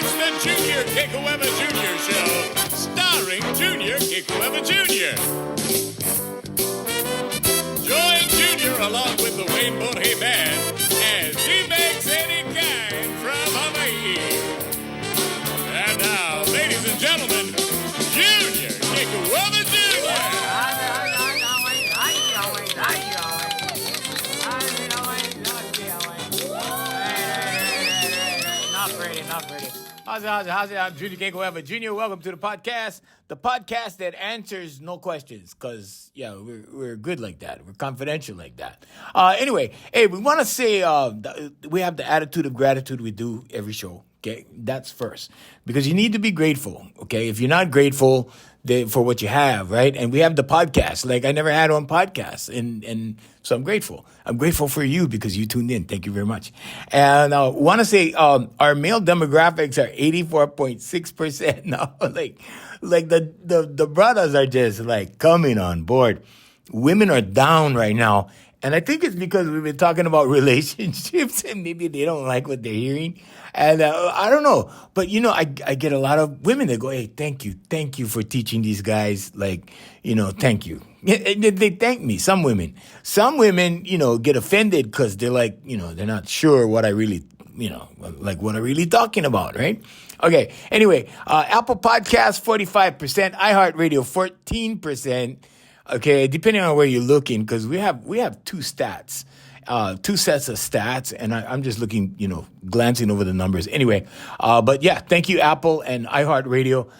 It's the Junior Kekuewa Jr. Show, starring Junior Kekuewa Jr. Join Junior along with the Wayne Borje Band as he makes any kind from Hawaii. And now, ladies and gentlemen, Junior Kekuewa Jr. Not pretty. How's it? I'm Junior Kekuewa Jr. Welcome to the podcast that answers no questions, because, yeah, we're good like that. We're confidential like that. Anyway, hey, we want to say we have the attitude of gratitude we do every show, okay? That's first, because you need to be grateful, okay? If you're not grateful for what you have, right? And we have the podcast. Like, I never had one podcast, and so I'm grateful. I'm grateful for you because you tuned in. Thank you very much. And I want to say our male demographics are 84.6% now. like the brothers are just like coming on board. Women are down right now. And I think it's because we've been talking about relationships and maybe they don't like what they're hearing. And I don't know. But, I get a lot of women that go, hey, thank you for teaching these guys. Like, thank you. They thank me, some women. Some women, get offended because they're like, they're not sure what I really, what I'm really talking about, right? Okay, anyway, Apple Podcasts, 45%, iHeartRadio, 14%. Okay, depending on where you're looking, because we have two stats, two sets of stats, and I'm just looking, glancing over the numbers. Anyway, but yeah, thank you, Apple and iHeartRadio.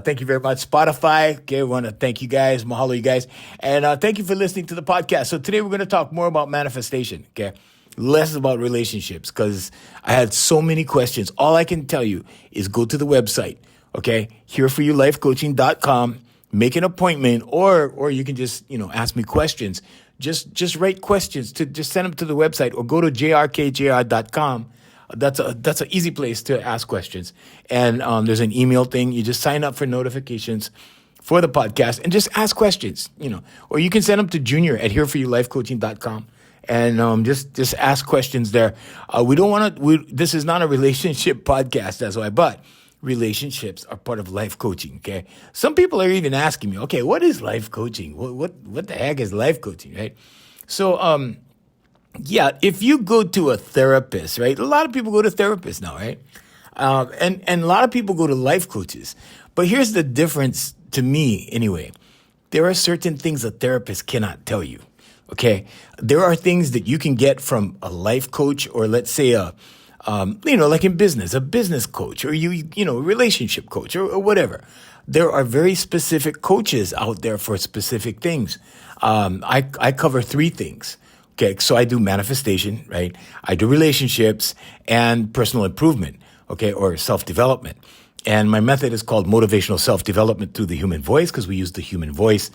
Thank you very much, Spotify. Okay, we want to thank you guys, mahalo you guys, and thank you for listening to the podcast. So today we're going to talk more about manifestation. Okay, less about relationships, because I had so many questions. All I can tell you is go to the website. Okay, hereforyoulifecoaching.com. Make an appointment, or you can just, ask me questions. Just write questions just send them to the website, or go to jrkjr.com. That's an easy place to ask questions. And there's an email thing. You just sign up for notifications for the podcast and just ask questions, or you can send them to junior@hereforyoulifecoaching.com. And just ask questions there. We don't want to. This is not a relationship podcast, that's why. But relationships are part of life coaching, okay? Some people are even asking me, okay, what is life coaching? What the heck is life coaching, right? So, yeah, if you go to a therapist, right? A lot of people go to therapists now, right? And a lot of people go to life coaches. But here's the difference to me, anyway. There are certain things a therapist cannot tell you, okay? There are things that you can get from a life coach, or let's say like in business, a business coach, or a relationship coach, or whatever. There are very specific coaches out there for specific things. I cover three things. Okay, so I do manifestation, right? I do relationships and personal improvement, okay, or self-development. And my method is called motivational self-development through the human voice, because we use the human voice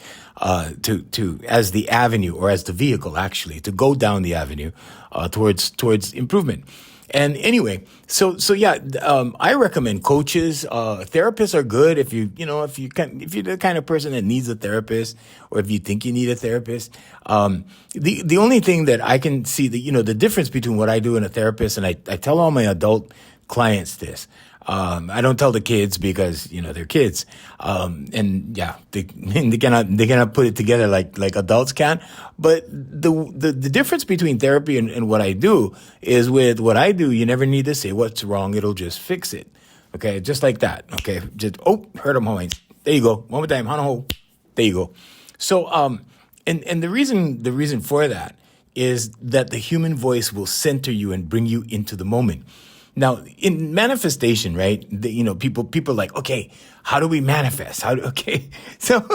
to as the avenue, or as the vehicle, actually, to go down the avenue towards improvement. And anyway, so yeah, I recommend coaches. Therapists are good if you're the kind of person that needs a therapist, or if you think you need a therapist. The only thing that I can see the difference between what I do and a therapist, and I tell all my adult clients this. I don't tell the kids because, they're kids. And yeah, they cannot put it together like adults can. But the difference between therapy and what I do is, with what I do, you never need to say what's wrong. It'll just fix it. Okay. Just like that. Okay. Just, hurt them, Hawaiians. There you go. One more time. Hana. There you go. So, and the reason for that is that the human voice will center you and bring you into the moment. Now, in manifestation, right, people are like, okay, how do we manifest? So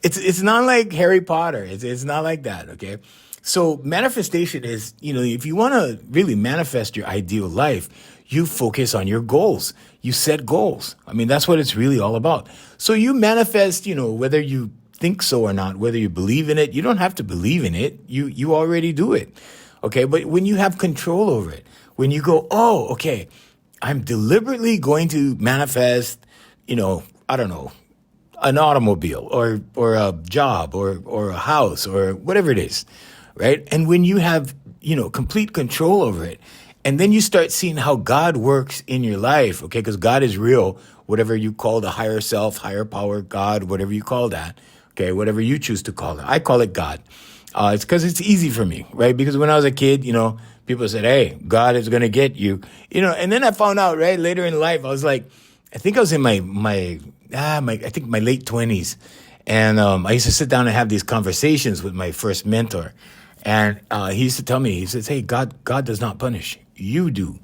it's not like Harry Potter. It's not like that, okay? So manifestation is, if you want to really manifest your ideal life, you focus on your goals. You set goals. I mean, that's what it's really all about. So you manifest, whether you think so or not, whether you believe in it. You don't have to believe in it. You already do it, okay? But when you have control over it, when you go, oh, okay, I'm deliberately going to manifest, I don't know, an automobile or a job or a house or whatever it is, right? And when you have, complete control over it, And then you start seeing how God works in your life, okay? Because God is real, whatever you call the higher self, higher power, God, whatever you call that, okay? Whatever you choose to call it. I call it God. It's because it's easy for me, right? Because when I was a kid, people said, hey, God is going to get you, and then I found out, right, later in life, I was like, I think I was in my late 20s. And I used to sit down and have these conversations with my first mentor. And he used to tell me, he says, hey, God does not punish. You do.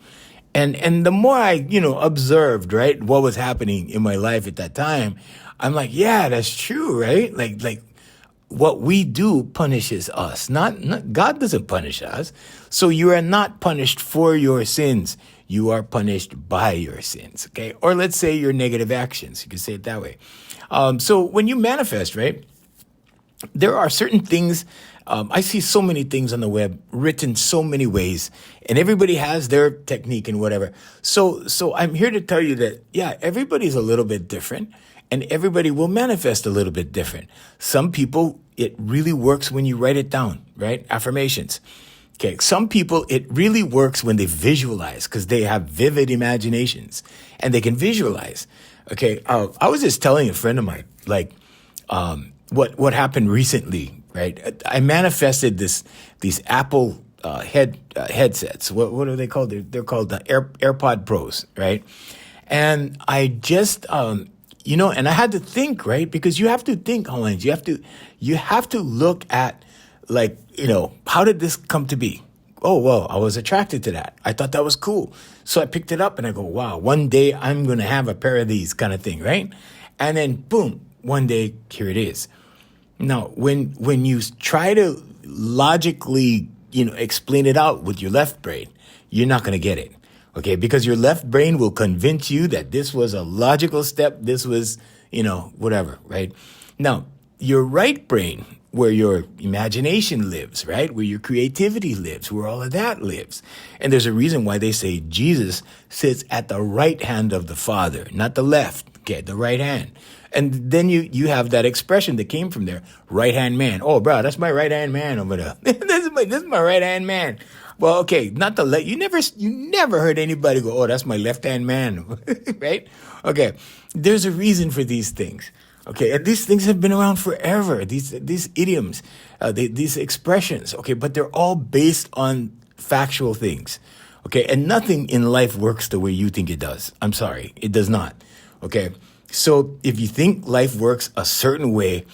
And the more I, observed, right, what was happening in my life at that time, I'm like, yeah, that's true, right? Like what we do punishes us. Not God doesn't punish us. So you are not punished for your sins. You are punished by your sins, okay? Or let's say your negative actions. You can say it that way. So when you manifest, right, there are certain things. I see so many things on the web written so many ways, and everybody has their technique and whatever. So I'm here to tell you that, yeah, everybody's a little bit different, and everybody will manifest a little bit different. Some people, it really works when you write it down, right? Affirmations. Okay. Some people, it really works when they visualize because they have vivid imaginations and they can visualize. Okay. I was just telling a friend of mine, like, what happened recently, right? I manifested these Apple headsets. What are they called? They're called the AirPod Pros, right? And I just and I had to think, right? Because you have to think, Holland. You have to look at, like, how did this come to be? Oh, well, I was attracted to that. I thought that was cool. So I picked it up and I go, wow, one day I'm going to have a pair of these, kind of thing, right? And then boom, one day, here it is. Now, when you try to logically, explain it out with your left brain, you're not going to get it. Okay, because your left brain will convince you that this was a logical step. This was, whatever, right? Now, your right brain, where your imagination lives, right? Where your creativity lives, where all of that lives. And there's a reason why they say Jesus sits at the right hand of the Father, not the left, okay, the right hand. And then you have that expression that came from there, right-hand man. Oh, bro, that's my right-hand man over there. This is my right-hand man. Well, okay, not the left. You never heard anybody go, oh, that's my left-hand man, right? Okay, there's a reason for these things. Okay, and these things have been around forever. These idioms, these expressions. Okay, but they're all based on factual things. Okay, and nothing in life works the way you think it does. I'm sorry, it does not. Okay, so if you think life works a certain way,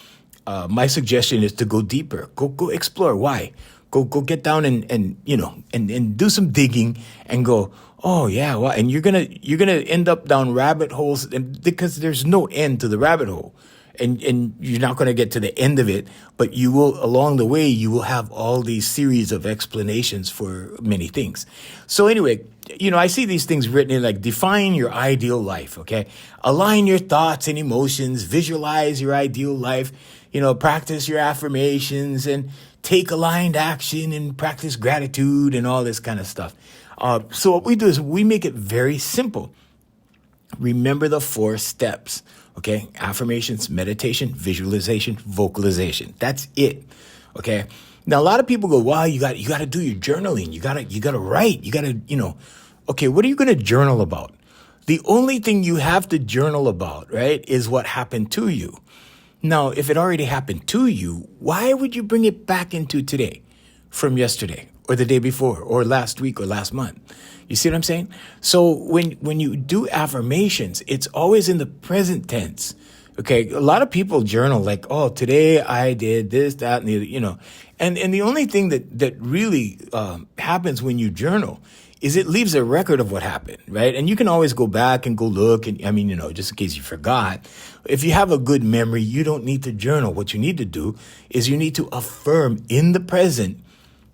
my suggestion is to go deeper. Go explore. Why? Go get down and do some digging and go, oh yeah, well, and you're gonna end up down rabbit holes, because there's no end to the rabbit hole, and you're not gonna get to the end of it, but you will, along the way, you will have all these series of explanations for many things. So anyway, I see these things written in, like, define your ideal life. Okay, align your thoughts and emotions, visualize your ideal life. Practice your affirmations and take aligned action and practice gratitude and all this kind of stuff. So what we do is we make it very simple. Remember the 4 steps, okay? Affirmations, meditation, visualization, vocalization. That's it, okay? Now, a lot of people go, wow, you got to do your journaling. You got to write. You got to, okay, what are you going to journal about? The only thing you have to journal about, right, is what happened to you. Now, if it already happened to you, why would you bring it back into today from yesterday or the day before or last week or last month? You see what I'm saying? So when you do affirmations, it's always in the present tense. Okay, a lot of people journal like, oh, today I did this, that, and the other, and the only thing that really happens when you journal is it leaves a record of what happened, right? And you can always go back and go look, and just in case you forgot. If you have a good memory, you don't need to journal. What you need to do is you need to affirm in the present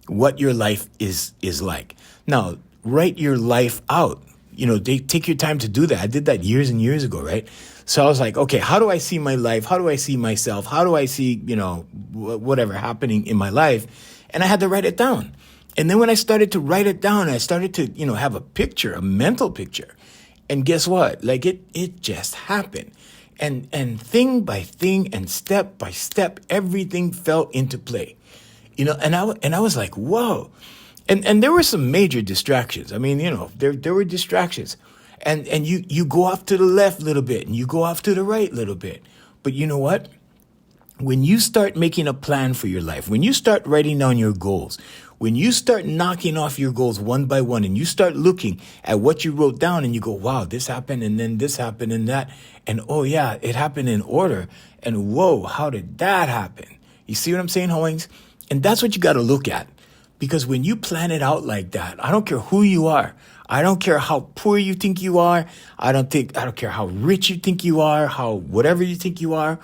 what your life is like. Now, write your life out. They take your time to do that. I did that years and years ago, right? So I was like, okay, how do I see my life? How do I see myself? How do I see, whatever happening in my life? And I had to write it down. And then when I started to write it down, I started to, have a picture, a mental picture. And guess what? Like it just happened. And thing by thing and step by step, everything fell into play. And I was like, whoa. And there were some major distractions. I mean, there were distractions. And you go off to the left a little bit and you go off to the right a little bit. But you know what? When you start making a plan for your life, when you start writing down your goals, when you start knocking off your goals one by one and you start looking at what you wrote down and you go, wow, this happened and then this happened and that. And oh yeah, it happened in order. And whoa, how did that happen? You see what I'm saying, Hawings? And that's what you got to look at. Because when you plan it out like that, I don't care who you are. I don't care how poor you think you are. I don't care how rich you think you are, how whatever you think you are.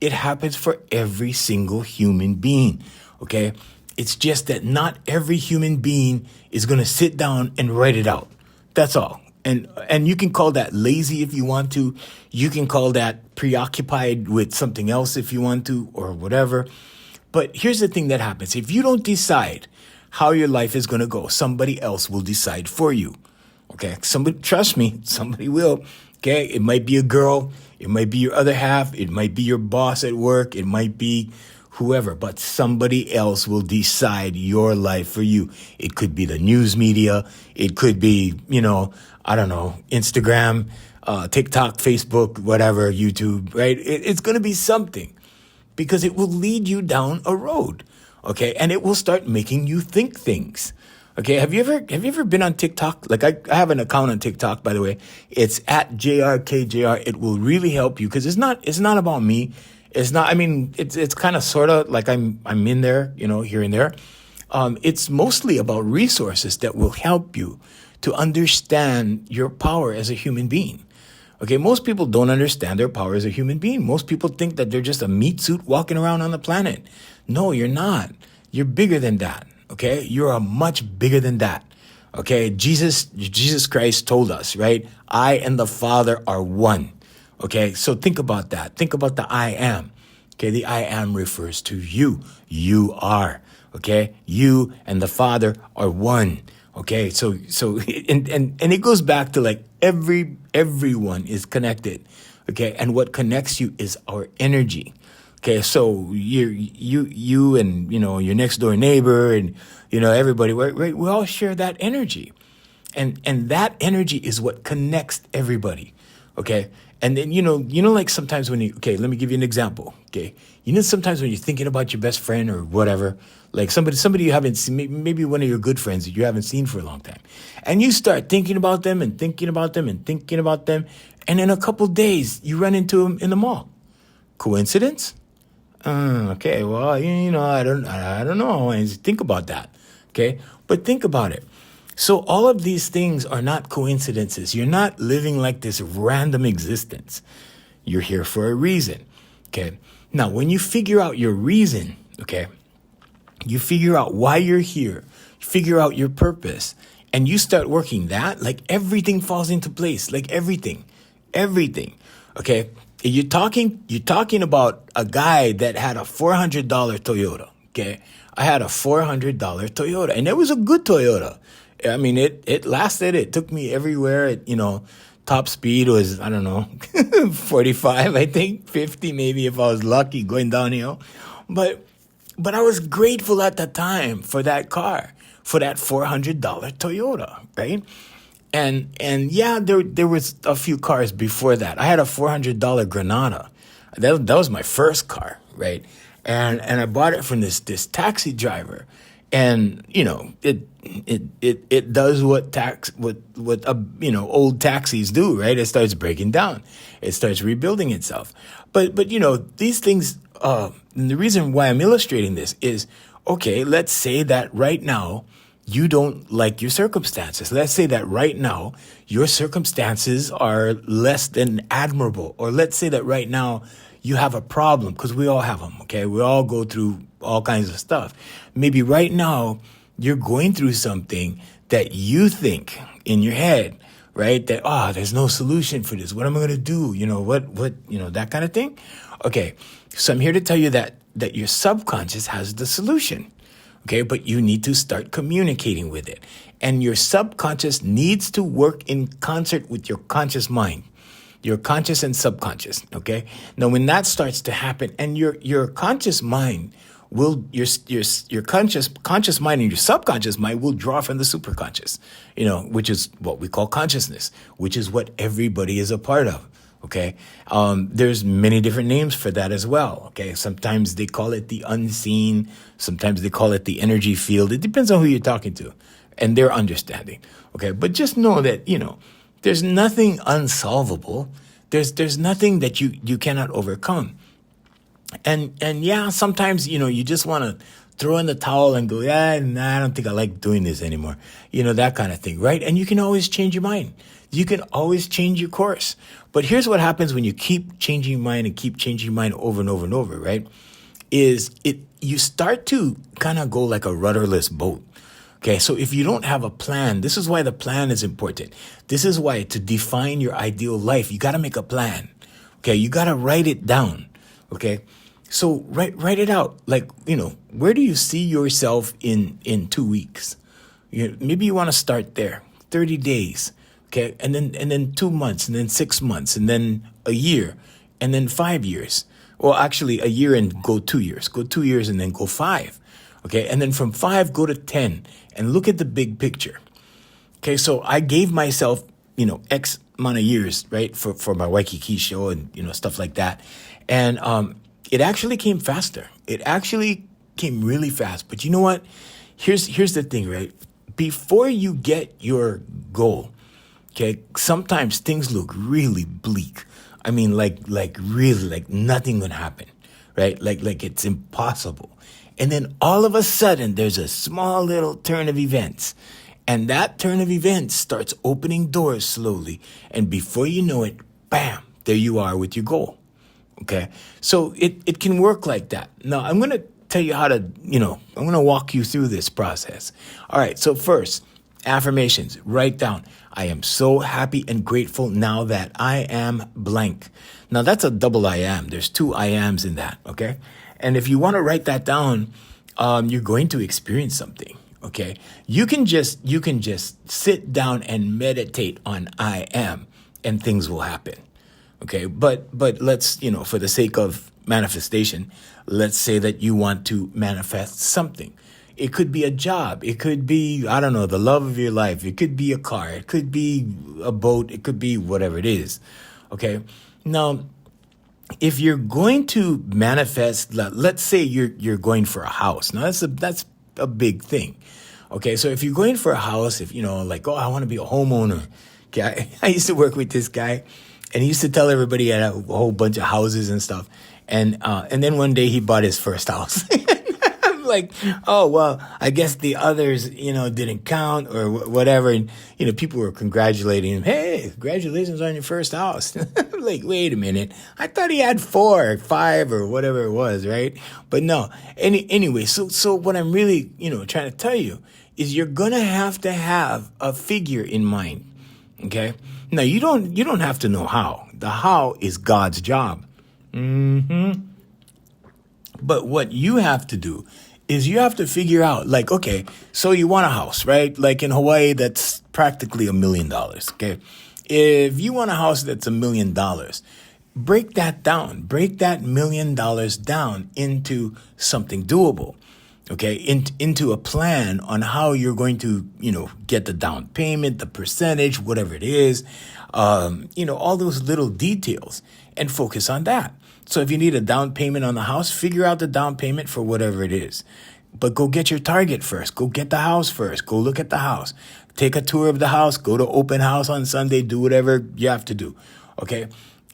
It happens for every single human being, okay? It's just that not every human being is going to sit down and write it out. That's all. And you can call that lazy if you want to. You can call that preoccupied with something else if you want to, or whatever. But here's the thing that happens. If you don't decide how your life is going to go, somebody else will decide for you, okay? Trust me, somebody will, okay? It might be a girl. It might be your other half. It might be your boss at work. It might be whoever, but somebody else will decide your life for you. It could be the news media. It could be, I don't know, Instagram, TikTok, Facebook, whatever, YouTube, right? It's going to be something because it will lead you down a road, okay? And it will start making you think things. Okay, have you ever been on TikTok? Like I have an account on TikTok, by the way. It's at JRKJR. It will really help you because it's not about me. It's not. I mean, it's kind of sort of like I'm in there, here and there. It's mostly about resources that will help you to understand your power as a human being. Okay, most people don't understand their power as a human being. Most people think that they're just a meat suit walking around on the planet. No, you're not. You're bigger than that. Okay, you're a much bigger than that. Okay, Jesus Christ told us, right? I and the Father are one. Okay, so think about that. Think about the I am. Okay, the I am refers to you. You are. Okay, you and the Father are one. Okay, so and it goes back to like everyone is connected. Okay, and what connects you is our energy. Okay, so you and your next door neighbor and everybody, right? We all share that energy, and that energy is what connects everybody. Okay, and then like sometimes when let me give you an example. Okay, sometimes when you're thinking about your best friend or whatever, like somebody you haven't seen, maybe one of your good friends that you haven't seen for a long time, and you start thinking about them and thinking about them and thinking about them, and in a couple days you run into them in the mall. Coincidence? Okay, well, I don't know. Think about that, okay? But think about it. So all of these things are not coincidences. You're not living like this random existence. You're here for a reason, okay? Now, when you figure out your reason, okay, you figure out why you're here, you figure out your purpose, and you start working that, like everything falls into place, like everything, okay? You're talking about a guy that had a $400 Toyota, okay? I had a $400 Toyota, and it was a good Toyota. I mean, it lasted. It took me everywhere. Top speed was, I don't know, 45, I think, 50 maybe if I was lucky going downhill. But I was grateful at the time for that car, for that $400 Toyota, right? And yeah, there was a few cars before that. I had a $400 Granada. That was my first car, right? And I bought it from this taxi driver, and it does what old taxis do, right? It starts breaking down, it starts rebuilding itself. But these things. And the reason why I'm illustrating this is, okay, let's say that right now you don't like your circumstances. Let's say that right now your circumstances are less than admirable. Or let's say that right now you have a problem, because we all have them, okay? We all go through all kinds of stuff. Maybe right now you're going through something that you think in your head, right? That, there's no solution for this. What am I going to do? That kind of thing. Okay, so I'm here to tell you that your subconscious has the solution. Okay, but you need to start communicating with it. And your subconscious needs to work in concert with your conscious mind, your conscious and subconscious, okay? Now, when that starts to happen, and your conscious mind will your conscious mind and your subconscious mind will draw from the superconscious, which is what we call consciousness, which is what everybody is a part of. Okay. There's many different names for that as well. Okay. Sometimes they call it the unseen. Sometimes they call it the energy field. It depends on who you're talking to and their understanding. Okay. But just know that, there's nothing unsolvable. There's nothing that you cannot overcome. And yeah, sometimes, you just want to throw in the towel and go, I don't think I like doing this anymore. That kind of thing. Right. And you can always change your mind. You can always change your course. But here's what happens when you keep changing your mind and keep changing your mind over and over and over, right? You start to kind of go like a rudderless boat. Okay, so if you don't have a plan, this is why the plan is important. This is why to define your ideal life, you got to make a plan. Okay, you got to write it down. Okay, so write it out. Like, where do you see yourself in 2 weeks? Maybe you want to start there, 30 days. Okay, and then 2 months, and then 6 months, and then a year, and then 5 years. Well, actually, a year and go 2 years. Go 2 years and then go 5. Okay, and then from 5 go to 10, and look at the big picture. Okay, so I gave myself, X amount of years, right, for my Waikiki show and stuff like that, and it actually came faster. It actually came really fast. But you know what? Here's the thing, right? Before you get your goal. Okay, sometimes things look really bleak. I mean, like really, like nothing would happen, right? Like it's impossible. And then all of a sudden, there's a small little turn of events. And that turn of events starts opening doors slowly. And before you know it, bam, there you are with your goal. Okay, so it can work like that. Now, I'm going to tell you how to, I'm going to walk you through this process. All right, so first, affirmations, write down. I am so happy and grateful now that I am blank. Now that's a double I am. There's 2 I ams in that. Okay. And if you want to write that down, you're going to experience something. Okay. You can just sit down and meditate on I am and things will happen. Okay. But let's, for the sake of manifestation, let's say that you want to manifest something. It could be a job. It could be, I don't know, the love of your life. It could be a car. It could be a boat. It could be whatever it is. Okay. Now, if you're going to manifest, let's say you're going for a house. Now that's a big thing. Okay. So if you're going for a house, if I want to be a homeowner. Okay. I used to work with this guy, and he used to tell everybody he had a whole bunch of houses and stuff. And then one day he bought his first house. Like, oh, well, I guess the others, didn't count or whatever. And, people were congratulating him. Hey, congratulations on your first house. Like, wait a minute. I thought he had 4 or 5 or whatever it was, right? But no. Anyway, so what I'm really, trying to tell you is you're going to have a figure in mind. Okay. Now, you don't have to know how. The how is God's job. But what you have to do is you have to figure out, like, okay, so you want a house, right? Like in Hawaii, that's practically $1 million, okay? If you want a house that's $1 million, break that down. Break that $1 million down into something doable, okay? Into a plan on how you're going to, get the down payment, the percentage, whatever it is, all those little details, and focus on that. So if you need a down payment on the house, figure out the down payment for whatever it is. But go get your target first. Go get the house first. Go look at the house. Take a tour of the house. Go to open house on Sunday. Do whatever you have to do. Okay?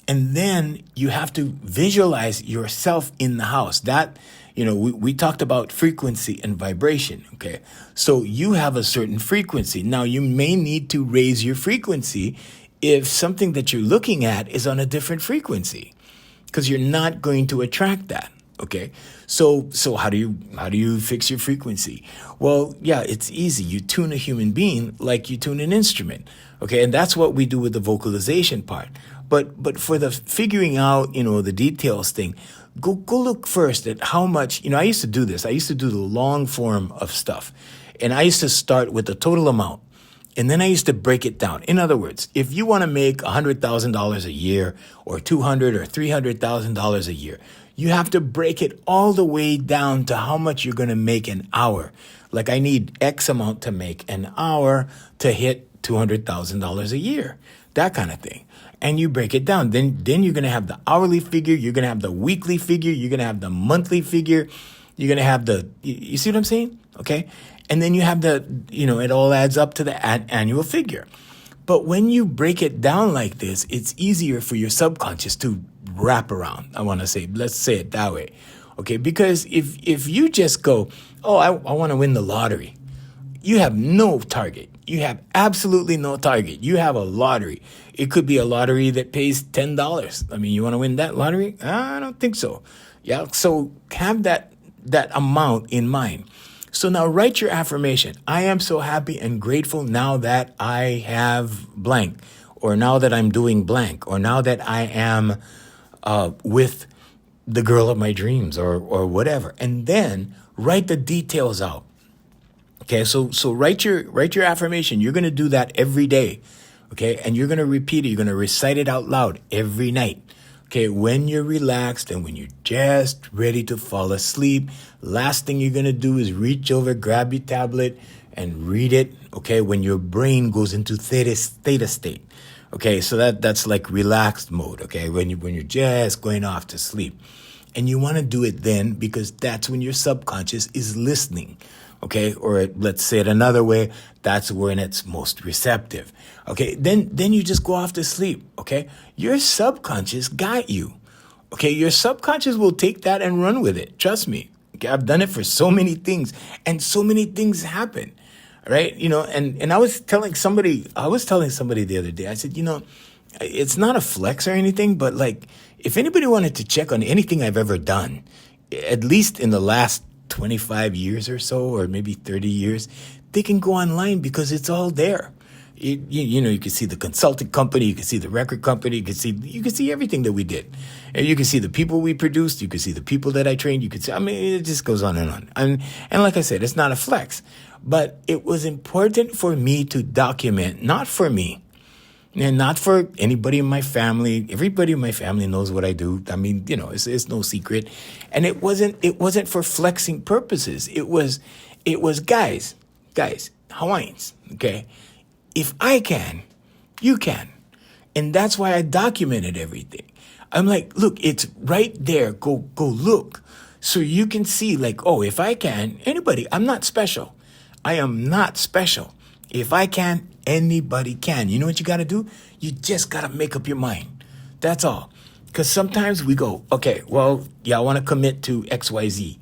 And then you have to visualize yourself in the house. That, we talked about frequency and vibration. Okay? So you have a certain frequency. Now, you may need to raise your frequency if something that you're looking at is on a different frequency, because you're not going to attract that. Okay. So how do you fix your frequency? Well, yeah, it's easy. You tune a human being like you tune an instrument. Okay. And that's what we do with the vocalization part. But for the figuring out, the details thing, go look first at how much, I used to do this. I used to do the long form of stuff, and I used to start with the total amount. And then I used to break it down. In other words, if you want to make $100,000 a year or $200,000 or $300,000 a year, you have to break it all the way down to how much you're going to make an hour. Like I need X amount to make an hour to hit $200,000 a year, that kind of thing. And you break it down. Then you're going to have the hourly figure. You're going to have the weekly figure. You're going to have the monthly figure. You're going to have you see what I'm saying? Okay. And then you have it all adds up to the annual figure. But when you break it down like this, it's easier for your subconscious to wrap around. Let's say it that way. Okay. Because if you just go, oh, I want to win the lottery, you have no target. You have absolutely no target. You have a lottery. It could be a lottery that pays $10. I mean, you want to win that lottery? I don't think so. Yeah. So have that amount in mind. So now write your affirmation. I am so happy and grateful now that I have blank, or now that I'm doing blank, or now that I am with the girl of my dreams, or whatever. And then write the details out. Okay, so write your affirmation. You're going to do that every day. Okay, and you're going to repeat it. You're going to recite it out loud every night. Okay, when you're relaxed and when you're just ready to fall asleep, last thing you're going to do is reach over, grab your tablet and read it. Okay, when your brain goes into theta state. Okay, so that's like relaxed mode. Okay, when you're just going off to sleep. And you want to do it then because that's when your subconscious is listening. Okay, or let's say it another way, that's when it's most receptive. Okay, then you just go off to sleep. Okay, your subconscious got you. Okay, your subconscious will take that and run with it. Trust me. Okay, I've done it for so many things, and so many things happen. Right? And I was telling somebody the other day, I said, it's not a flex or anything, but like if anybody wanted to check on anything I've ever done, at least in the last 25 years or so, or maybe 30 years, they can go online because it's all there. You can see the consulting company, you can see the record company, you can see everything that we did. And you can see the people we produced, you can see the people that I trained, it just goes on and on. And like I said, it's not a flex, but it was important for me to document, not for me, and not for anybody in my family. Everybody in my family knows what I do. I mean, it's no secret. And it wasn't for flexing purposes. It was guys, Hawaiians, okay? If I can, you can. And that's why I documented everything. I'm like, look, it's right there. Go look. So you can see like, oh, if I can, anybody, I'm not special. I am not special. If I can, anybody can. You know what you got to do? You just got to make up your mind. That's all. Because sometimes we go, okay, well, yeah, I want to commit to XYZ.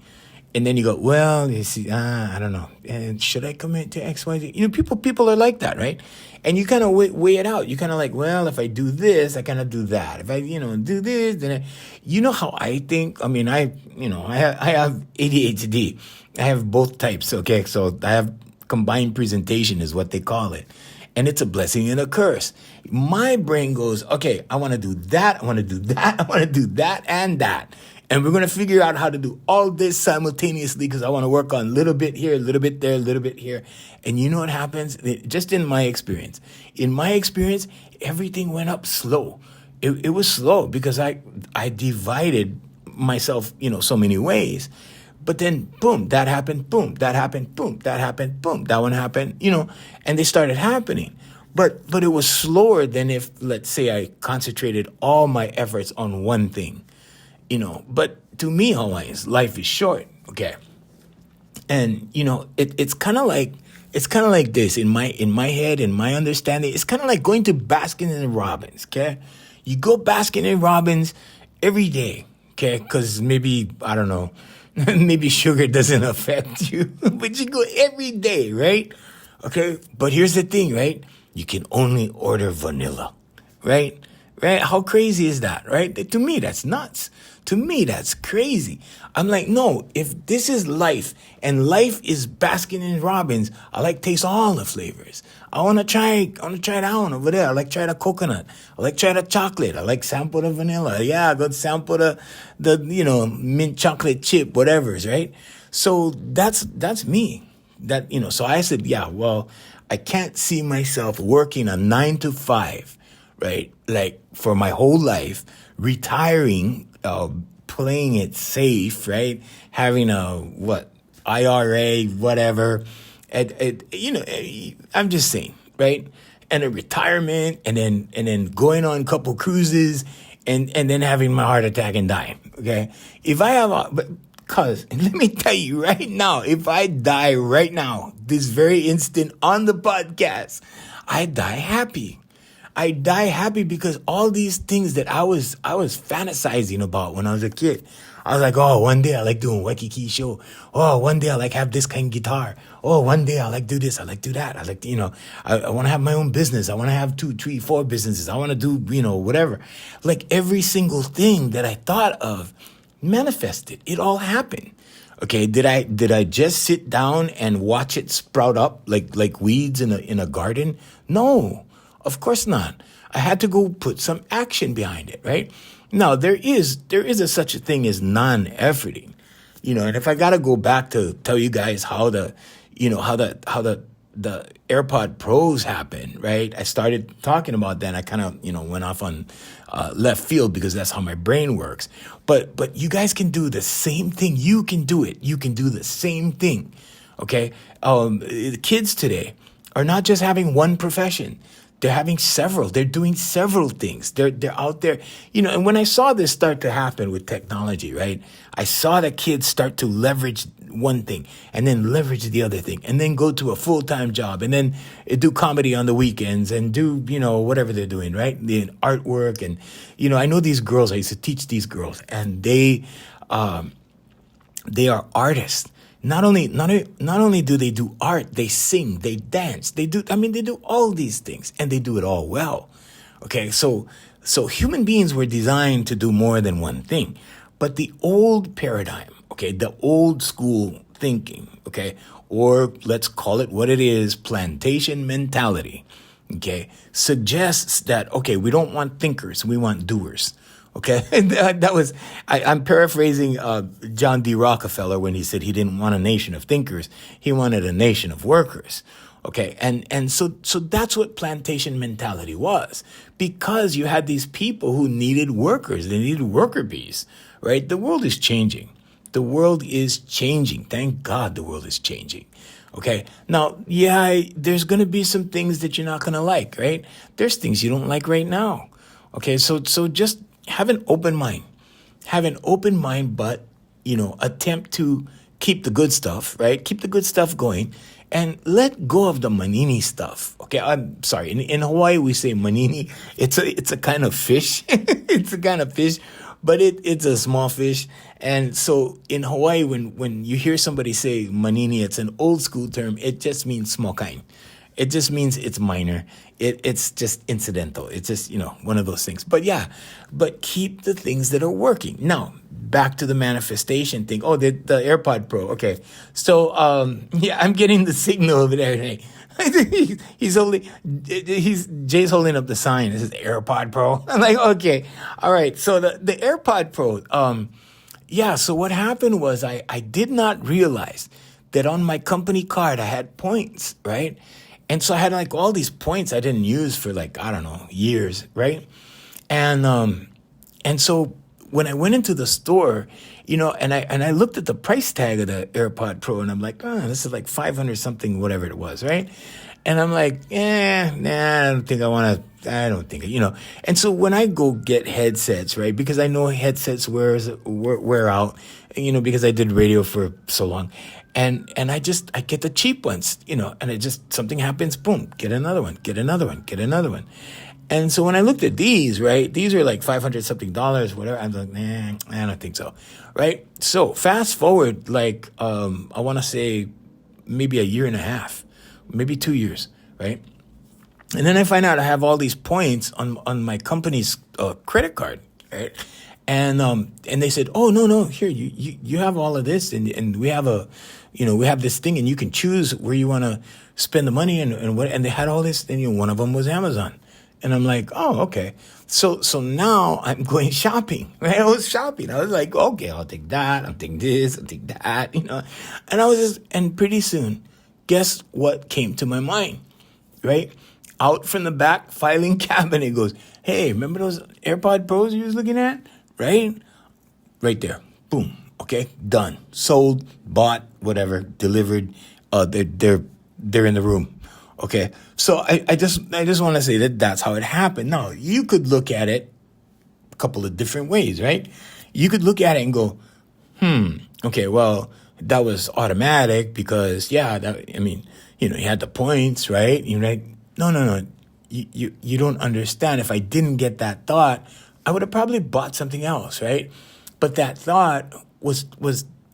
And then you go, well, you see, I don't know. And should I commit to XYZ? People are like that, right? And you kind of weigh it out. You kind of like, well, if I do this, I kind of do that. If I, do this, then you know how I think. I mean, I have ADHD. I have both types. Okay, so I have combined presentation is what they call it. And it's a blessing and a curse. My brain goes, okay, I want to do that. I want to do that. I want to do that and that. And we're going to figure out how to do all this simultaneously because I want to work on a little bit here, a little bit there, a little bit here. And you know what happens? Just in my experience, everything went up slow. It was slow because I divided myself, so many ways. But then, boom, that happened, boom, that happened, boom, that happened, boom, that one happened, and they started happening. But it was slower than if, let's say, I concentrated all my efforts on one thing. But to me, Hawaiians, life is short, okay? And, it's kind of like this in my head, in my understanding. It's kind of like going to Baskin and Robbins, okay? You go Baskin and Robbins every day, okay? Because maybe, I don't know, maybe sugar doesn't affect you, but you go every day, right? Okay? But here's the thing, right? You can only order vanilla, right? Right? How crazy is that, right? To me, that's nuts. To me, that's crazy. I'm like, no, if this is life and life is Baskin and Robbins, I like taste all the flavors. I want to try that one over there. I like try the coconut. I like try the chocolate. I like sample the vanilla. Yeah, I go sample the mint chocolate chip, whatever's, right? So that's me. So I said, yeah, well, I can't see myself working a 9 to 5, right? Like for my whole life, retiring, playing it safe, right? Having a IRA, whatever. I'm just saying, right? And a retirement, and then going on a couple cruises, and then having my heart attack and dying. Okay, if I have cause let me tell you right now, if I die right now, this very instant on the podcast, I die happy. I die happy because all these things that I was fantasizing about when I was a kid. I was like, oh, one day I like doing Waikiki show. Oh, one day I like have this kind of guitar. Oh, one day I like do this. I like do that. I like, I want to have my own business. I want to have 2, 3, 4 businesses. I want to do, whatever. Like every single thing that I thought of manifested. It all happened. Okay, did I just sit down and watch it sprout up like weeds in a garden? No, of course not. I had to go put some action behind it, right? Now there is a such a thing as non-efforting, and if I gotta go back to tell you guys how the AirPod Pros happened, right? I started talking about that and I kind of, went off on left field because that's how my brain works. But you guys can do the same thing. You can do it. You can do the same thing. Okay? The kids today are not just having one profession. They're having several. They're doing several things. They're out there, and when I saw this start to happen with technology, right? I saw that kids start to leverage one thing and then leverage the other thing and then go to a full-time job and then do comedy on the weekends and do, whatever they're doing, right? The artwork. And, I know these girls, I used to teach these girls, and they are artists. Not only do they do art, they sing, they dance, they do all these things, and they do it all well. Okay, so human beings were designed to do more than one thing. But the old paradigm, okay, the old school thinking, okay, or let's call it what it is, plantation mentality, okay, suggests that, okay, we don't want thinkers, we want doers. Okay, that was, I'm paraphrasing John D. Rockefeller when he said he didn't want a nation of thinkers. He wanted a nation of workers. Okay, and so that's what plantation mentality was, because you had these people who needed workers. They needed worker bees, right? The world is changing. The world is changing. Thank God the world is changing. Okay, now, there's going to be some things that you're not going to like, right? There's things you don't like right now. Okay, so just have an open mind. Have an open mind, but, attempt to keep the good stuff, right? Keep the good stuff going and let go of the manini stuff. Okay, I'm sorry. In Hawaii, we say manini. It's a kind of fish. It's a kind of fish, but it's a small fish. And so in Hawaii, when you hear somebody say manini, it's an old school term. It just means small kind. It just means it's minor. It's just incidental. It's just, one of those things. But but keep the things that are working. Now, back to the manifestation thing. Oh, the AirPod Pro. Okay. So, I'm getting the signal over there. Jay's holding up the sign. It says AirPod Pro. I'm like, okay. All right. So the AirPod Pro, so what happened was I did not realize that on my company card I had points, right? And so I had like all these points I didn't use for years, right? And so when I went into the store, and I looked at the price tag of the AirPod Pro, and I'm like, this is like 500 something, whatever it was, right? And I'm like, I don't think And so when I go get headsets, right, because I know headsets wear out, because I did radio for so long. And I get the cheap ones, and something happens, boom, get another one. And so when I looked at these, right, these are like $500 something, whatever. I'm like, I don't think so, right? So fast forward, I want to say maybe a year and a half, maybe 2 years, right? And then I find out I have all these points on my company's credit card, right? And they said, oh, no, here, you have all of this, and we have we have this thing, and you can choose where you want to spend the money and they had all this, and one of them was Amazon. And I'm like, oh, okay. So now I'm going shopping, right? I was shopping. I was like, okay, I'll take that. I'll take this. I'll take that, And and pretty soon, guess what came to my mind, right? Out from the back filing cabinet goes, hey, remember those AirPod Pros you was looking at, right? right there. Boom. Okay, done. Sold, bought, whatever, delivered. They're in the room. Okay, so I just want to say that that's how it happened. Now you could look at it a couple of different ways, right? You could look at it and go, okay, well, that was automatic because, yeah, you had the points, right? You're like, no. You don't understand. If I didn't get that thought, I would have probably bought something else, right? But that thought was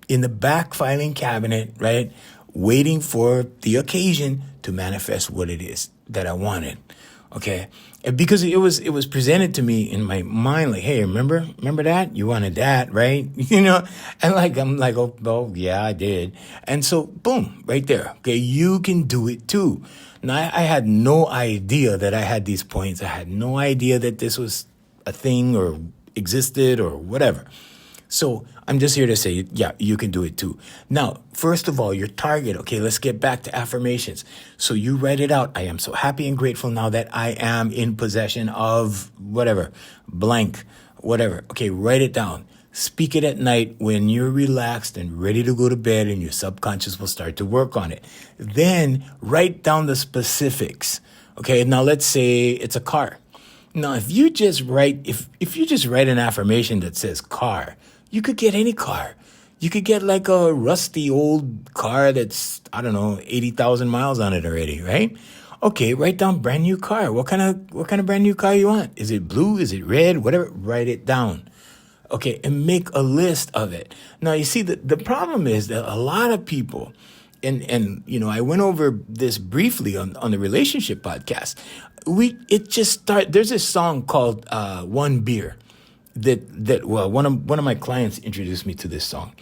in the back filing cabinet, right? Waiting for the occasion to manifest what it is that I wanted. Okay. And because it was presented to me in my mind, like, hey, remember that? You wanted that, right? And I'm like, oh, yeah, I did. And so, boom, right there. Okay. You can do it too. Now, I had no idea that I had these points. I had no idea that this was a thing or existed or whatever. So I'm just here to say, yeah, you can do it too. Now, first of all, your target. Okay, let's get back to affirmations. So you write it out. I am so happy and grateful now that I am in possession of whatever, blank, whatever. Okay, write it down. Speak it at night when you're relaxed and ready to go to bed, and your subconscious will start to work on it. Then write down the specifics. Okay, now let's say it's a car. Now, if you just write an affirmation that says car, you could get any car. You could get like a rusty old car that's, I don't know, 80,000 miles on it already, right? Okay, write down brand new car. What kind of brand new car you want? Is it blue? Is it red? Whatever, write it down. Okay, and make a list of it. Now, you see, the problem is that a lot of people, and I went over this briefly on the relationship podcast. There's this song called One Beer that one of my clients introduced me to this song.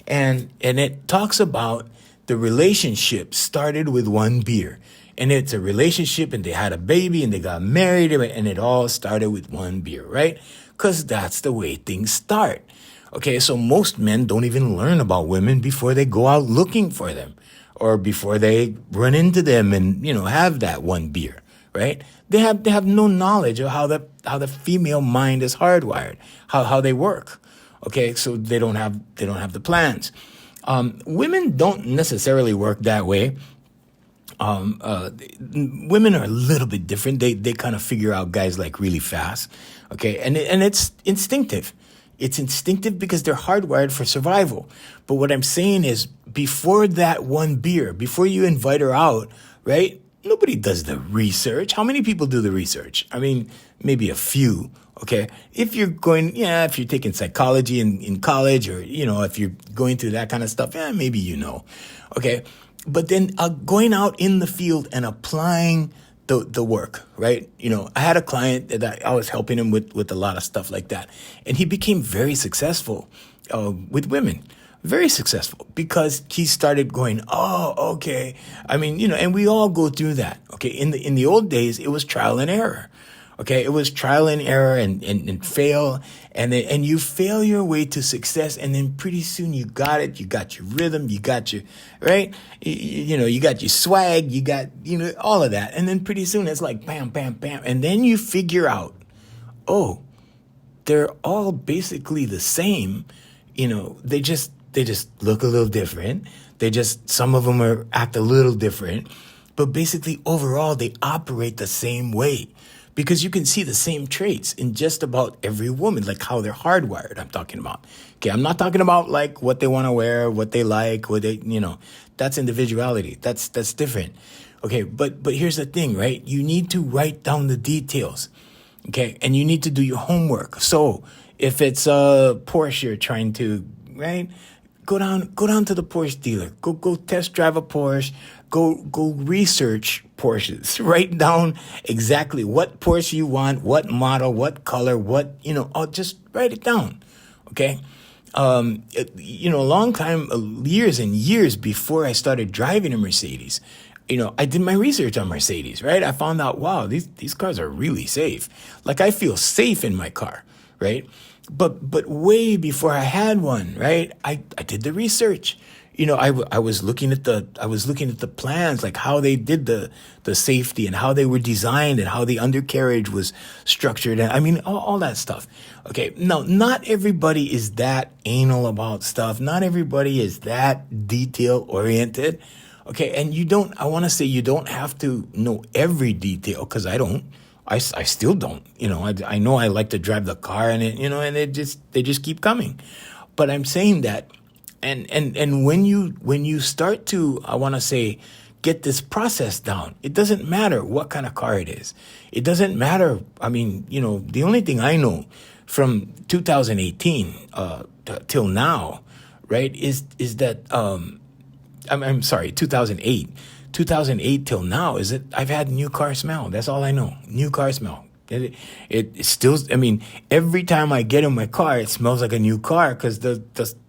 And it talks about the relationship started with one beer. And it's a relationship, and they had a baby, and they got married, and it all started with one beer, right? Because that's the way things start. Okay, so most men don't even learn about women before they go out looking for them, or before they run into them and, have that one beer, right? They have no knowledge of how the female mind is hardwired, how they work. Okay, so they don't have the plans. Women don't necessarily work that way. Women are a little bit different. They kind of figure out guys like really fast. Okay, and it's instinctive. It's instinctive because they're hardwired for survival. But what I'm saying is, before that one beer, before you invite her out, right? Nobody does the research. How many people do the research? I mean, maybe a few. Okay, if you're taking psychology in college, or if you're going through that kind of stuff, maybe okay. But then going out in the field and applying the work, right? I had a client that I was helping him with a lot of stuff like that, and he became very successful with women. Very successful because he started going, oh, okay. I mean, and we all go through that. Okay, in the old days, it was trial and error. Okay, it was trial and error and fail, and you fail your way to success, and then pretty soon you got it. You got your rhythm, you got your right. You got your swag, you got all of that, and then pretty soon it's like bam, bam, bam, and then you figure out, oh, they're all basically the same. They just look a little different. Some of them act a little different, but basically overall they operate the same way. Because you can see the same traits in just about every woman, like how they're hardwired, I'm talking about. Okay, I'm not talking about like what they want to wear, what they like, that's individuality. That's different. Okay, but here's the thing, right? You need to write down the details. Okay, and you need to do your homework. So if it's a Porsche you're trying to, right? Go down to the Porsche dealer. Go test drive a Porsche. Go research Porsches. Write down exactly what Porsche you want, what model, what color, just write it down. Okay? A long time, years and years before I started driving a Mercedes, I did my research on Mercedes, right? I found out, wow, these cars are really safe. Like, I feel safe in my car, right? But way before I had one, right? I did the research. I was looking at the plans, like how they did the safety and how they were designed and how the undercarriage was structured. And I mean, all that stuff. Okay. Now, not everybody is that anal about stuff. Not everybody is that detail oriented. Okay. And I want to say you don't have to know every detail, because I don't. I still don't. I know I like to drive the car, and and they just keep coming. But I'm saying that, and when you start to, I want to say, get this process down, it doesn't matter what kind of car it is. It doesn't matter. I mean, the only thing I know from 2018 till now, right, is that I'm sorry, 2008. 2008 till now is that I've had new car smell. That's all I know. New car smell. It still, I mean, every time I get in my car, it smells like a new car, because the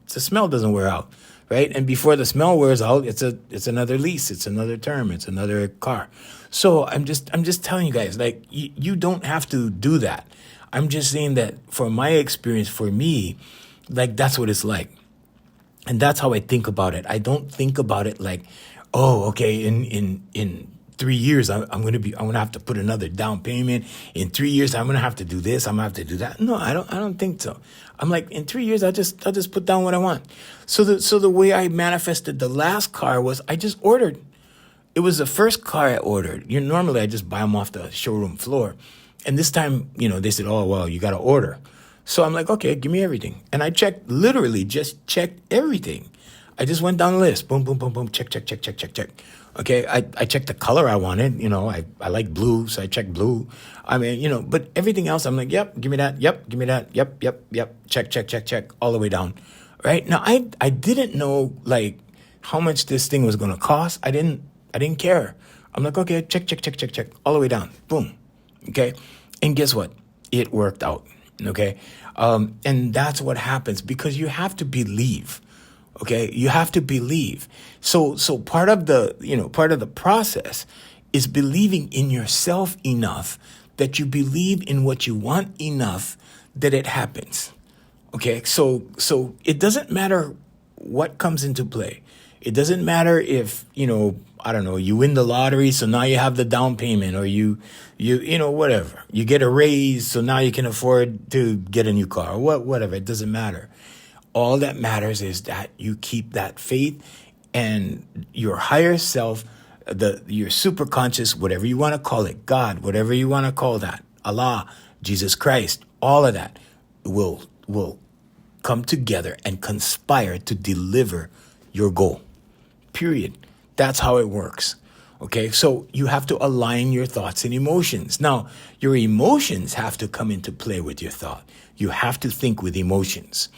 smell doesn't wear out, right? And before the smell wears out, it's another lease, it's another term, it's another car. So I'm just telling you guys, like, you don't have to do that. I'm just saying that for my experience, for me, like, that's what it's like. And that's how I think about it. I don't think about it like, oh, okay, in 3 years, I'm gonna have to put another down payment. In 3 years, I'm gonna have to do this. I'm gonna have to do that. No, I don't think so. I'm like, in 3 years, I'll just put down what I want. So the way I manifested the last car was I just ordered. It was the first car I ordered. Normally I just buy them off the showroom floor, and this time, they said, oh well, you gotta order. So I'm like, okay, give me everything, and I literally just checked everything. I just went down the list. Boom, boom, boom, boom. Check. Okay, I checked the color I wanted. I like blue, so I checked blue. I mean, but everything else, I'm like, yep, give me that. Yep, give me that. Yep. Check, all the way down. Right? Now, I didn't know, like, how much this thing was going to cost. I didn't care. I'm like, okay, check, all the way down. Boom. Okay? And guess what? It worked out. Okay? And that's what happens, because you have to believe. Okay, you have to believe. So part of the process is believing in yourself enough that you believe in what you want enough that it happens. Okay, so it doesn't matter what comes into play. It doesn't matter if, I don't know, you win the lottery, so now you have the down payment, or you whatever. You get a raise, so now you can afford to get a new car, or whatever. It doesn't matter. All that matters is that you keep that faith, and your higher self, your superconscious, whatever you want to call it, God, whatever you want to call that, Allah, Jesus Christ, all of that will come together and conspire to deliver your goal. Period. That's how it works. Okay, so you have to align your thoughts and emotions. Now, your emotions have to come into play with your thought. You have to think with emotions.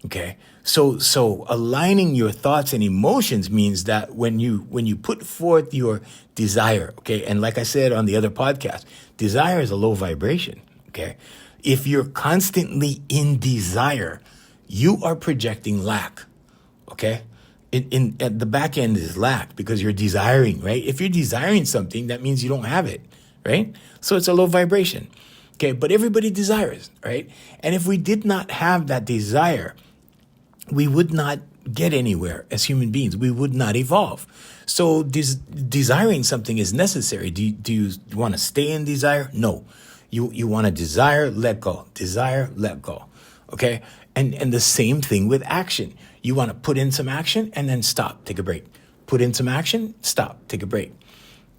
Okay, so aligning your thoughts and emotions means that when you put forth your desire, okay, and like I said on the other podcast, desire is a low vibration. Okay, if you're constantly in desire, you are projecting lack. Okay, at the back end is lack, because you're desiring, right? If you're desiring something, that means you don't have it, right? So it's a low vibration. Okay, but everybody desires, right? And if we did not have that desire, we would not get anywhere as human beings. We would not evolve. So desiring something is necessary. Do you want to stay in desire? No. You want to desire, let go. Desire, let go. Okay? And the same thing with action. You want to put in some action and then stop, take a break. Put in some action, stop, take a break.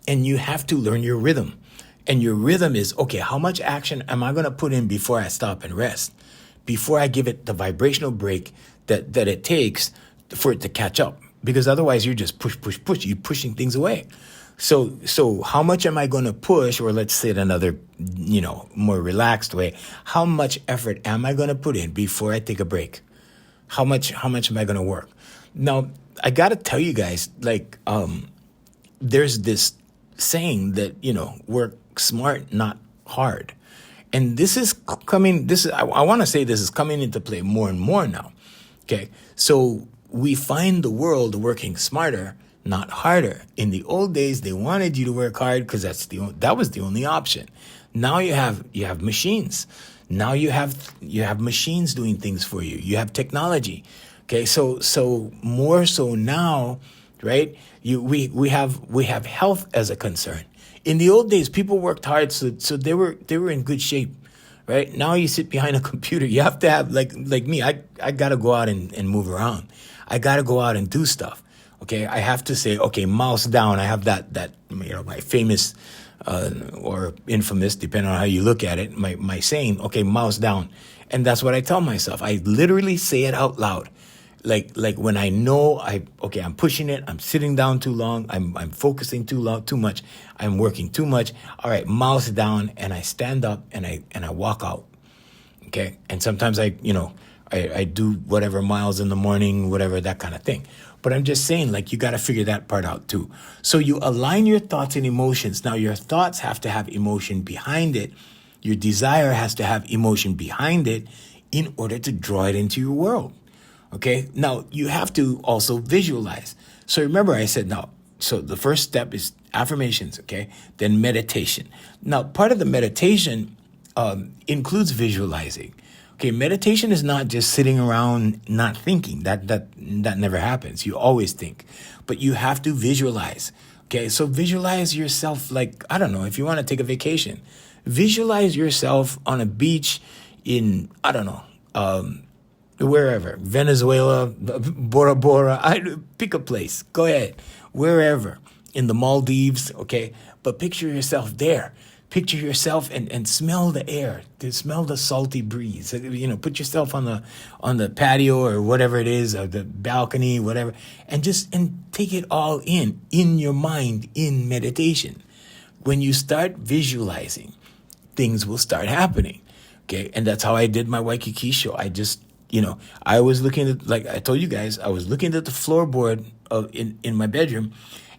And you have to learn your rhythm. And your rhythm is, okay, how much action am I going to put in before I stop and rest? Before I give it the vibrational break that it takes for it to catch up, because otherwise you're just push. You're pushing things away. So how much am I going to push, or let's say it another, more relaxed way? How much effort am I going to put in before I take a break? How much am I going to work? Now, I got to tell you guys, like, there's this saying that, work smart, not hard. And this is coming, I want to say this is coming into play more and more now. Okay, so we find the world working smarter, not harder. In the old days, they wanted you to work hard because that was the only option. Now you have machines. Now you have machines doing things for you. You have technology. Okay, so more so now, right? We have health as a concern. In the old days, people worked hard, so they were in good shape, right? Now you sit behind a computer. You have to have like me. I gotta go out and move around. I gotta go out and do stuff. Okay, I have to say, okay, mouse down. I have that my famous or infamous, depending on how you look at it, my saying, okay, mouse down. And that's what I tell myself. I literally say it out loud. Like when I know I'm pushing it, I'm sitting down too long, I'm focusing too much, I'm working too much. All right, mouse down, and I stand up and I walk out. Okay. And sometimes I do whatever miles in the morning, whatever, that kind of thing. But I'm just saying, like, you got to figure that part out too. So you align your thoughts and emotions. Now, your thoughts have to have emotion behind it. Your desire has to have emotion behind it in order to draw it into your world. Okay. Now, you have to also visualize. So remember, I said, so the first step is affirmations. Okay. Then meditation. Now, part of the meditation includes visualizing. Okay, meditation is not just sitting around not thinking. That never happens. You always think, but you have to visualize. Okay, so visualize yourself like, I don't know, if you want to take a vacation, visualize yourself on a beach in, I don't know, wherever, Venezuela, Bora Bora, pick a place. Go ahead, wherever, in the Maldives. Okay, but picture yourself there. Picture yourself and smell the air. Smell the salty breeze. Put yourself on the patio or whatever it is, or the balcony, whatever, and take it all in your mind in meditation. When you start visualizing, things will start happening. Okay, and that's how I did my Waikiki show. I was looking at, like I told you guys, I was looking at the floorboard in my bedroom.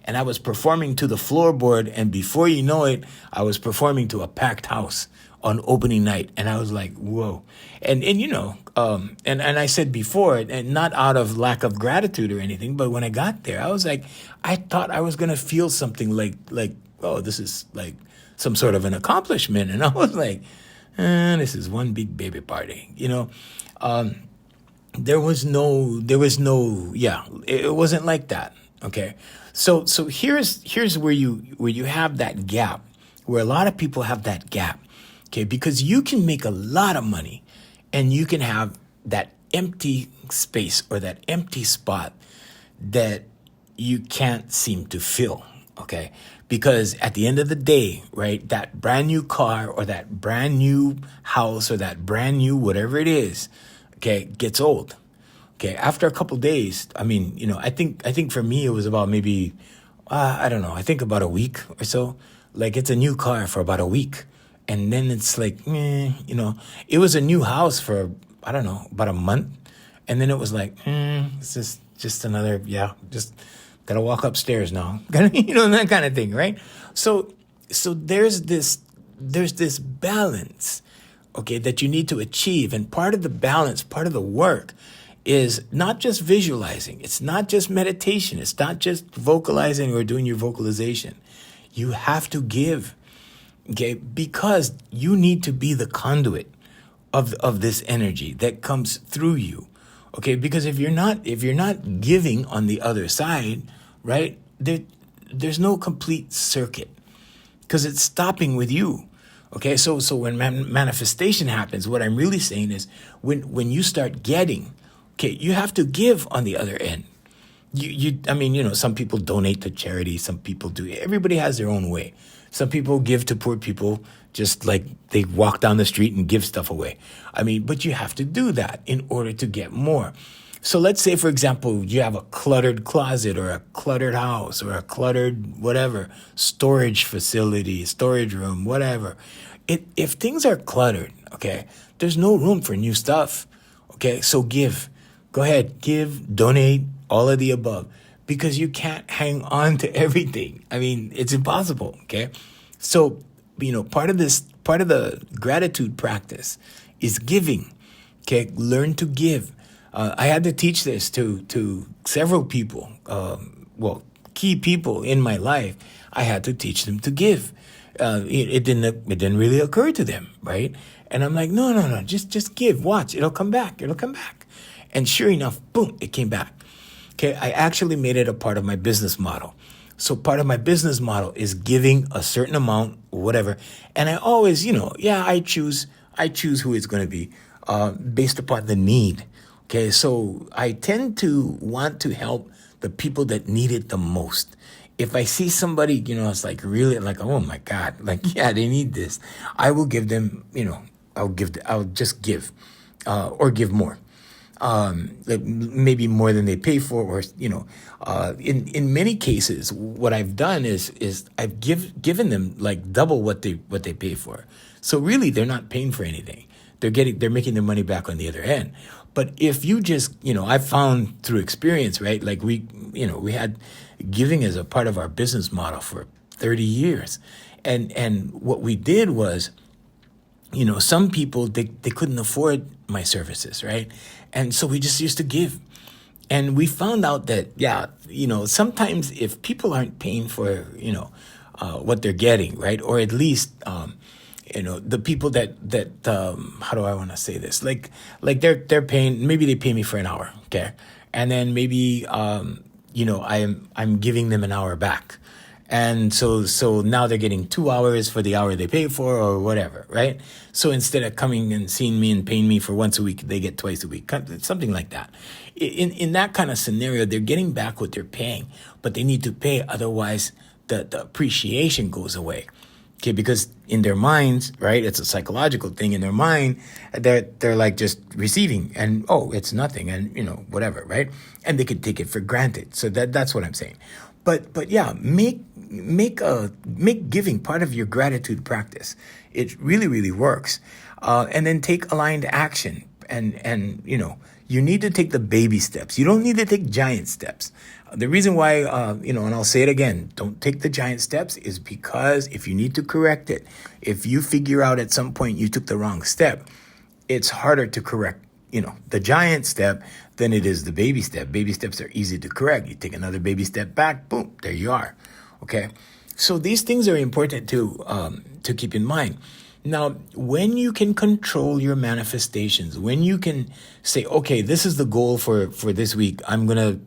And I was performing to the floorboard, and before you know it, I was performing to a packed house on opening night. And I was like, whoa. And I said before, and not out of lack of gratitude or anything, but when I got there, I was like, I thought I was going to feel something like, oh, this is like some sort of an accomplishment. And I was like, this is one big baby party, There was no, it wasn't like that. Okay. So here's where you have that gap, where a lot of people have that gap. Okay. Because you can make a lot of money and you can have that empty space or that empty spot that you can't seem to fill. Okay. Because at the end of the day, right, that brand new car or that brand new house or that brand new whatever it is, okay, gets old. Okay, after a couple days, I think for me it was about maybe, I don't know, I think about a week or so. Like, it's a new car for about a week. And then it's like, it was a new house for, I don't know, about a month. And then it was like, it's just another, just gotta walk upstairs now. That kind of thing, right? So there's this balance, okay, that you need to achieve. And part of the balance, part of the work is not just visualizing. It's not just meditation. It's not just vocalizing or doing your vocalization. You have to give, okay, because you need to be the conduit of this energy that comes through you, okay? Because if you're not giving on the other side, right, there's no complete circuit, because it's stopping with you. Okay, so when manifestation happens, what I'm really saying is when you start getting, okay, you have to give on the other end. Some people donate to charity. Some people do. Everybody has their own way. Some people give to poor people just like they walk down the street and give stuff away. But you have to do that in order to get more. So let's say, for example, you have a cluttered closet or a cluttered house or a cluttered whatever, storage facility, storage room, whatever. If things are cluttered, okay, there's no room for new stuff. Okay, so give. Go ahead, give, donate, all of the above, because you can't hang on to everything. It's impossible, okay? So, part of the gratitude practice is giving, okay? Learn to give. I had to teach this to several people, key people in my life. I had to teach them to give. It didn't really occur to them, right? And I'm like, no, just give, watch, it'll come back. And sure enough, boom, it came back. Okay, I actually made it a part of my business model. So part of my business model is giving a certain amount, whatever. And I always, I choose who it's going to be based upon the need. Okay, so I tend to want to help the people that need it the most. If I see somebody, it's like really like, oh my God, like, yeah, they need this. I will give them, I'll just give, or give more. Maybe more than they pay for, or in many cases, what I've done is I've given them like double what they pay for. So really, they're not paying for anything. They're making their money back on the other end. But if you just, I've found through experience, right? Like we had giving as a part of our business model for 30 years, and what we did was, some people, they couldn't afford my services, right? And so we just used to give. And we found out that, sometimes if people aren't paying for, what they're getting, right? Or at least, the people that how do I want to say this? Like they're paying, maybe they pay me for an hour, okay? And then maybe, I'm giving them an hour back. And so now they're getting 2 hours for the hour they pay for, or whatever, right? So instead of coming and seeing me and paying me for once a week, they get twice a week, something like that. In that kind of scenario, they're getting back what they're paying, but they need to pay, otherwise the appreciation goes away. Okay, because in their minds, right, it's a psychological thing. In their mind, they're like just receiving, and it's nothing, and whatever, right? And they could take it for granted. So that's what I'm saying. But yeah, make giving part of your gratitude practice. It really, really works. And then take aligned action. And you need to take the baby steps. You don't need to take giant steps. The reason why, and I'll say it again, don't take the giant steps is because if you need to correct it, if you figure out at some point you took the wrong step, it's harder to correct, the giant step than it is the baby step. Baby steps are easy to correct. You take another baby step back, boom, there you are. Okay. So these things are important to keep in mind. Now, when you can control your manifestations, when you can say, okay, this is the goal for this week. I'm going to,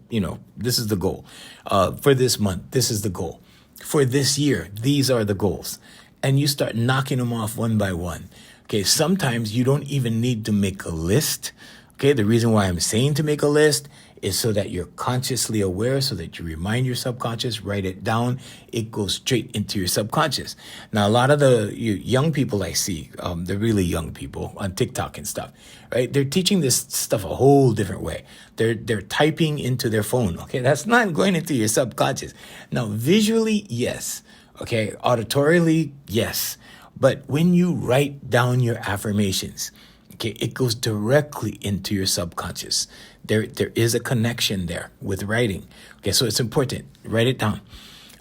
this is the goal. For this month, this is the goal. For this year, these are the goals. And you start knocking them off one by one. Okay, sometimes you don't even need to make a list. Okay, the reason why I'm saying to make a list is so that you're consciously aware, so that you remind your subconscious, write it down. It goes straight into your subconscious. Now, a lot of the young people I see, the really young people on TikTok and stuff, right? They're teaching this stuff a whole different way. They're typing into their phone. Okay, that's not going into your subconscious. Now, visually, yes. Okay, auditorily, yes. But when you write down your affirmations, okay, it goes directly into your subconscious. There is a connection there with writing. Okay, so it's important. Write it down.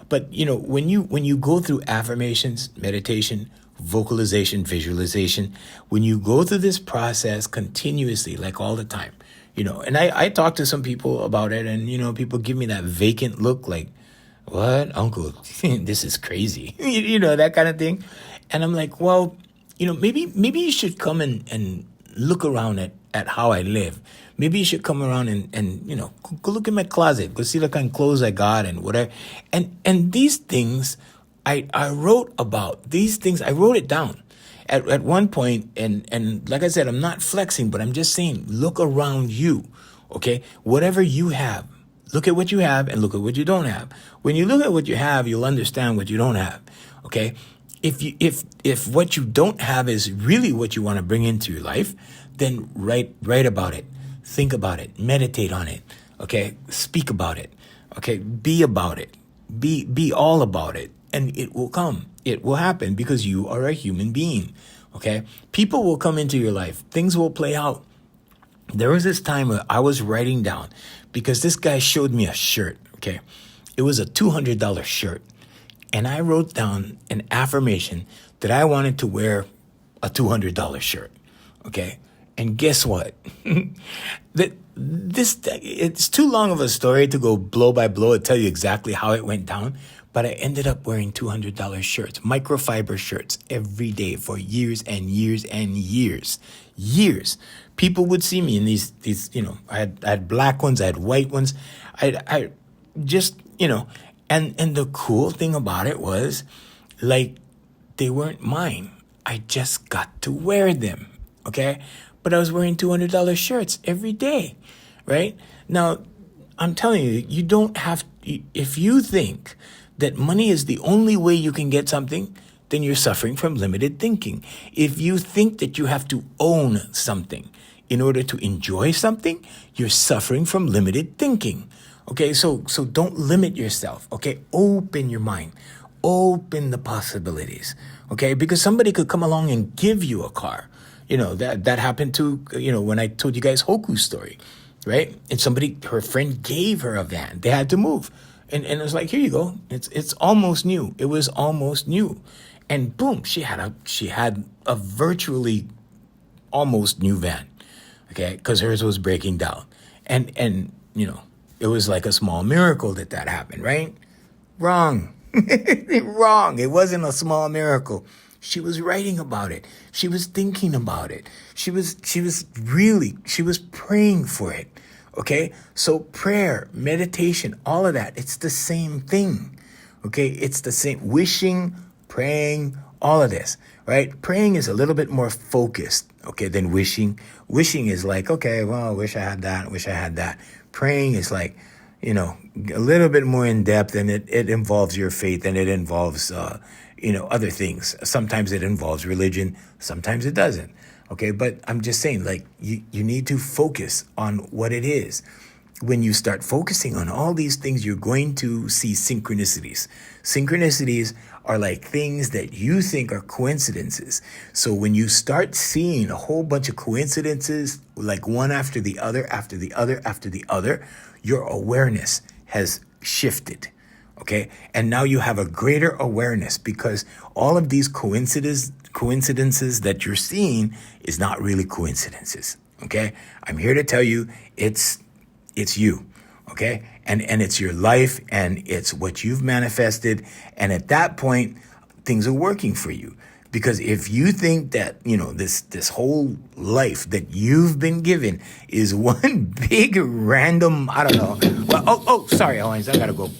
But when you go through affirmations, meditation, vocalization, visualization, when you go through this process continuously, like all the time, and I talk to some people about it, and people give me that vacant look, like, what, uncle? This is crazy. That kind of thing. And I'm like, well, maybe you should come and look around at how I live. Maybe you should come around and go look in my closet, go see the kind of clothes I got and whatever. And these things, I wrote about. These things, I wrote it down at one point, and like I said, I'm not flexing, but I'm just saying, look around you, okay? Whatever you have, look at what you have and look at what you don't have. When you look at what you have, you'll understand what you don't have, okay? If what you don't have is really what you want to bring into your life, then write about it, think about it, meditate on it, okay? Speak about it, okay? Be about it, be all about it, and it will come. It will happen because you are a human being, okay? People will come into your life. Things will play out. There was this time where I was writing down because this guy showed me a shirt, okay? It was a $200 shirt. And I wrote down an affirmation that I wanted to wear a $200 shirt, okay? And guess what? It's too long of a story to go blow by blow and tell you exactly how it went down. but I ended up wearing $200 shirts, microfiber shirts every day for years and years and years. Years. People would see me in these, I had black ones, I had white ones. I just, and the cool thing about it was, like, they weren't mine. I just got to wear them, okay? But I was wearing $200 shirts every day, right? Now, I'm telling you, you don't have, if you think that money is the only way you can get something, then you're suffering from limited thinking. If you think that you have to own something in order to enjoy something, you're suffering from limited thinking. Okay, so don't limit yourself, okay? Open your mind. Open the possibilities, okay? Because somebody could come along and give you a car. That happened to, when I told you guys Hoku's story, right? And her friend gave her a van. They had to move. And it was like, here you go. It's almost new. It was almost new. And boom, she had a virtually almost new van, okay? Because hers was breaking down. And it was like a small miracle that happened, right? Wrong. Wrong. It wasn't a small miracle. She was writing about it. She was thinking about it. She was praying for it. Okay? So prayer, meditation, all of that, it's the same thing. Okay? It's the same. Wishing, praying, all of this, right? Praying is a little bit more focused, okay, than wishing. Wishing is like, okay, well, I wish I had that. Praying is like, a little bit more in depth, and it involves your faith, and it involves, other things. Sometimes it involves religion. Sometimes it doesn't. Okay. But I'm just saying, like, you need to focus on what it is. When you start focusing on all these things, you're going to see synchronicities. Synchronicities are like things that you think are coincidences. So when you start seeing a whole bunch of coincidences, like one after the other, after the other, after the other, your awareness has shifted. Okay. And now you have a greater awareness, because all of these coincidences that you're seeing is not really coincidences. Okay. I'm here to tell you it's you. Okay. And it's your life, and it's what you've manifested. And at that point, things are working for you. Because if you think that, this whole life that you've been given is one big random, I don't know. Well, sorry, Owens, I gotta go.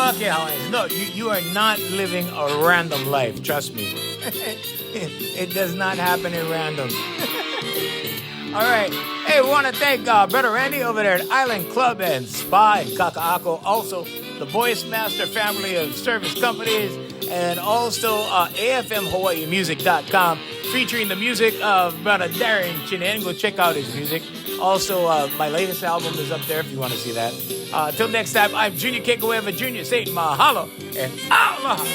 Okay, Owens, no, you are not living a random life, trust me. It does not happen in random. All right. Hey, we want to thank Brother Randy over there at Island Club and Spa in Kaka'ako. Also, the Voice Master family of service companies. And also AFMHawaiiMusic.com, featuring the music of Brother Darren Chinen. Go check out his music. Also, my latest album is up there if you want to see that. Till next time, I'm Junior Kekuewa Jr. saying mahalo and aloha.